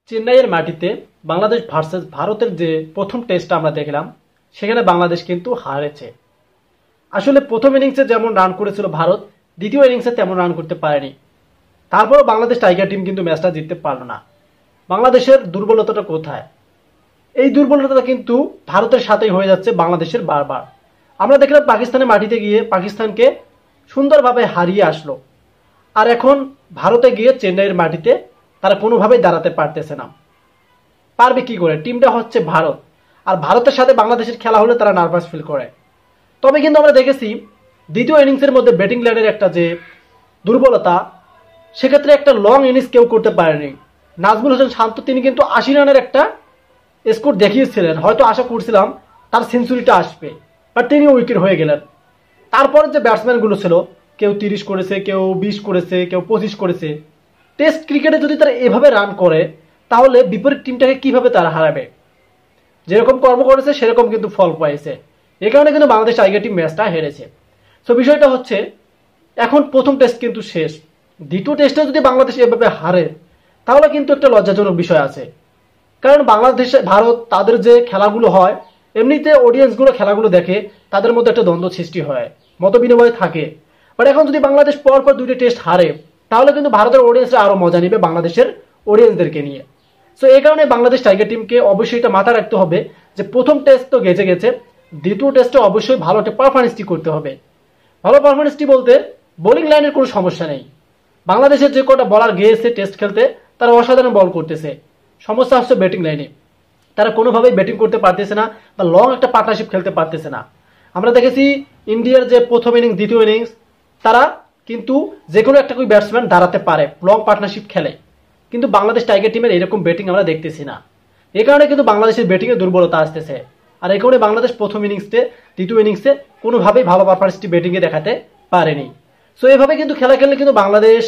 চেন্নাইয়ের মাটিতে বাংলাদেশ ভার্সেস ভারতের যে প্রথম টেস্টটা আমরা দেখলাম, সেখানে বাংলাদেশ কিন্তু হারেছে। আসলে প্রথম ইনিংসে যেমন রান করেছিল ভারত, দ্বিতীয় ইনিংসে তেমন রান করতে পারেনি। তারপরও বাংলাদেশ টাইগার টিম কিন্তু ম্যাচটা জিততে পারল না। বাংলাদেশের দুর্বলতাটা কোথায়? এই দুর্বলতাটা কিন্তু ভারতের সাথেই হয়ে যাচ্ছে বাংলাদেশের বারবার। আমরা দেখলাম পাকিস্তানের মাটিতে গিয়ে পাকিস্তানকে সুন্দরভাবে হারিয়ে আসলো, আর এখন ভারতে গিয়ে চেন্নাইয়ের মাটিতে তারা কোনোভাবেই দাঁড়াতে পারতেছে না। পারবে কি করে? টিমটা হচ্ছে ভারত, আর ভারতের সাথে বাংলাদেশের খেলা হলে তারা নার্ভাস ফিল করে। তবে কিন্তু আমরা দেখেছি দ্বিতীয় ইনিংসের মধ্যে ব্যাটিং লাইনের একটা যে দুর্বলতা, সেক্ষেত্রে একটা লং ইনিংস কেউ করতে পারেনি। নাজমুল হোসেন শান্ত তিনি কিন্তু ৮০ রানের একটা স্কোর দেখিয়েছিলেন, হয়তো আশা করছিলাম তার সেঞ্চুরিটা আসবে, বাট তিনিও উইকেট হয়ে গেলেন। তারপরে যে ব্যাটসম্যানগুলো ছিল, কেউ ৩০ করেছে, কেউ ২০ করেছে, কেউ ২৫ করেছে। টেস্ট ক্রিকেটে যদি তারা এভাবে রান করে, তাহলে বিপরীত টিমটাকে কিভাবে তারা হারাবে? যেরকম কর্ম করেছে সেরকম কিন্তু ফল পাইছে। এ কারণে কিন্তু বাংলাদেশ টাইগার টিম ম্যাচটা হেরেছে। সো বিষয়টা হচ্ছে, এখন প্রথম টেস্ট কিন্তু শেষ। দ্বিতীয় টেস্টে যদি বাংলাদেশ এভাবে হারে, তাহলে কিন্তু একটা লজ্জাজনক বিষয় আছে। কারণ বাংলাদেশে ভারত তাদের যে খেলাগুলো হয়, এমনিতে অডিয়েন্সগুলো খেলাগুলো দেখে, তাদের মধ্যে একটা দ্বন্দ্ব সৃষ্টি হয়, মত বিনিময় থাকে। বাট এখন যদি বাংলাদেশ পরপর দুইটা টেস্ট হারে, তাহলে কিন্তু ভারতের অডিয়েন্সরা আরো মজা নিবে বাংলাদেশের অডিয়েন্সদেরকে নিয়ে। সো এই কারণে বাংলাদেশ টাইগার টিমকে অবশ্যই এটা মাথায় রাখতে হবে যে প্রথম টেস্ট তো গেছে গেছে, দ্বিতীয় টেস্টে অবশ্যই ভালো একটা পারফরমেন্সটি করতে হবে। ভালো পারফরমেন্সটি বলতে বোলিং লাইনের কোনো সমস্যা নেই। বাংলাদেশের যে কটা বলার গিয়েছে টেস্ট খেলতে, তারা অসাধারণ বল করতেছে। সমস্যা হচ্ছে ব্যাটিং লাইনে, তারা কোনোভাবেই ব্যাটিং করতে পারতেছে না, বা লং একটা পার্টনারশিপ খেলতে পারতেছে না। আমরা দেখেছি ইন্ডিয়ার যে প্রথম ইনিংস দ্বিতীয় ইনিংস, তারা কিন্তু যে কোনো একটা ব্যাটসম্যান দাঁড়াতে পারে, লং পার্টনারশিপ খেলে। কিন্তু বাংলাদেশ টাইগার টিমের এরকম ব্যাটিং আমরা দেখতেছি না। এই কারণে কিন্তু বাংলাদেশের ব্যাটিংয়ে দুর্বলতা আসতেছে। আর এই কারণে বাংলাদেশ প্রথম ইনিংসে দ্বিতীয় ইনিংসে কোনোভাবেই ভালো পারফরমেন্সটি ব্যাটিংয়ে দেখাতে পারেনি। সো এভাবে কিন্তু খেলা খেললে কিন্তু বাংলাদেশ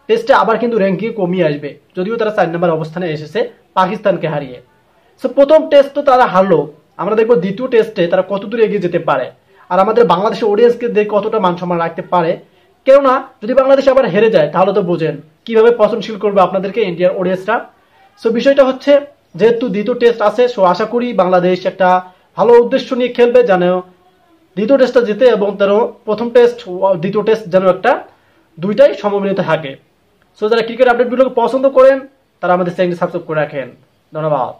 টেস্টে আবার কিন্তু র্যাঙ্কিং কমিয়ে আসবে, যদিও তারা ৪ নম্বর অবস্থানে এসেছে পাকিস্তানকে হারিয়ে। সো প্রথম টেস্ট তো তারা হারলো, আমরা দেখবো দ্বিতীয় টেস্টে তারা কত দূর এগিয়ে যেতে পারে, আর আমাদের বাংলাদেশের অডিয়েন্সকে দেখে কতটা মান সম্মান রাখতে পারে। কেননা যদি বাংলাদেশ আবার হেরে যায়, তাহলে তো বোঝেন কিভাবে পছন্দশীল করবে আপনাদেরকে ইন্ডিয়ার অডিয়েন্সরা। সো বিষয়টা হচ্ছে, যেহেতু দ্বিতীয় টেস্ট আছে, সো আশা করি বাংলাদেশ একটা ভালো উদ্দেশ্য নিয়ে খেলবে, যেন দ্বিতীয় টেস্টটা জিতে, এবং তারও প্রথম টেস্ট দ্বিতীয় টেস্ট যেন একটা দুইটাই সমন্বিত থাকে। সো যারা ক্রিকেট আপডেটগুলোকে পছন্দ করেন, তারা আমাদের চ্যানেলটি সাবস্ক্রাইব করে রাখেন। ধন্যবাদ।